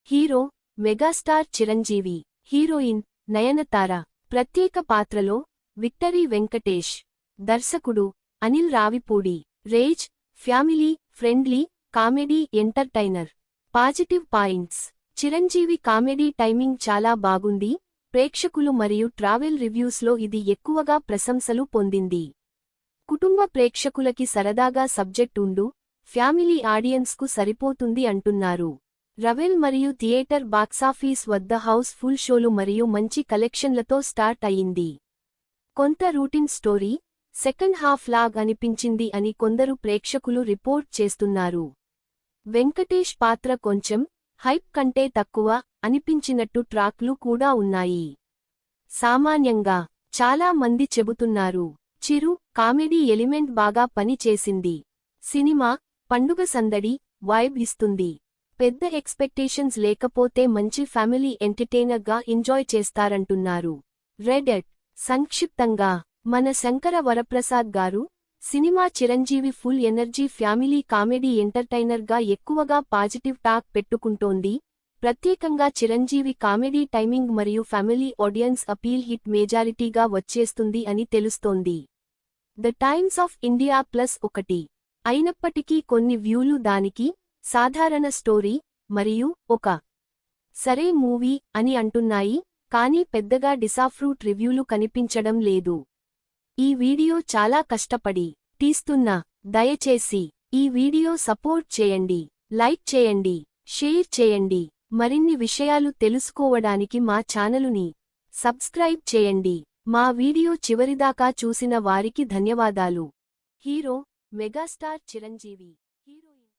Hero megastar Chiranjeevi, heroine Nayanthara. ప్రత్యేక పాత్రలో victory Venkatesh. దర్శకుడు Anil Ravipudi. Range family friendly comedy entertainer. Positive points: Chiranjeevi comedy timing చాలా బాగుంది. ప్రేక్షకులు మరియు ట్రావెల్ రివ్యూస్లో ఇది ఎక్కువగా ప్రశంసలు పొందింది. కుటుంబ ప్రేక్షకులకి సరదాగా సబ్జెక్ట్ ఉండు, ఫ్యామిలీ ఆడియన్స్కు సరిపోతుంది అంటున్నారు. రవెల్ మరియు థియేటర్ బాక్సాఫీస్ వద్ద హౌస్ ఫుల్ షోలు మరియు మంచి కలెక్షన్లతో స్టార్ట్ అయింది. కొంత routine story, second half lag అనిపించింది అని కొందరు ప్రేక్షకులు రిపోర్ట్ చేస్తున్నారు. వెంకటేష్ పాత్ర కొంచెం హైప్ కంటే తక్కువ అనిపించినట్టు ట్రాక్లు కూడా ఉన్నాయి. సామాన్యంగా చాలా మంది చెబుతున్నారు. చిరు కామెడీ ఎలిమెంట్ బాగా పని చేసింది. సినిమా పండుగ సందడి వైబ్ ఇస్తుంది. పెద్ద ఎక్స్పెక్టేషన్స్ లేకపోతే మంచి ఫ్యామిలీ ఎంటర్టైనర్గా ఎంజాయ్ చేస్తారంటున్నారు. రెడెట్ సంక్షిప్తంగా మన Shankara Varaprasad garu cinema Chiranjeevi full energy family comedy ఎంటర్టైనర్గా ఎక్కువగా పాజిటివ్ టాక్ పెట్టుకుంటోంది. ప్రత్యేకంగా చిరంజీవి కామెడీ టైమింగ్ మరియు ఫ్యామిలీ ఆడియన్స్ అపీల్ హిట్ మెజారిటీగా వచ్చేస్తుంది అని తెలుస్తోంది. ద టైమ్స్ ఆఫ్ ఇండియా +1 అయినప్పటికీ కొన్ని వ్యూలు దానికి సాధారణ స్టోరీ మరియు ఒక సరే మూవీ అని అంటున్నాయి, కానీ పెద్దగా డిసాఫ్రూట్ రివ్యూలు కనిపించడం లేదు. ఈ వీడియో చాలా కష్టపడి తీస్తున్నా. దయచేసి ఈ వీడియో సపోర్ట్ చేయండి, లైక్ చేయండి, షేర్ చేయండి. మరిన్ని విషయాలు తెలుసుకోవడానికి మా ఛానలుని సబ్స్క్రైబ్ చేయండి. మా వీడియో చివరిదాకా చూసిన వారికి ధన్యవాదాలు. Hero megastar Chiranjeevi.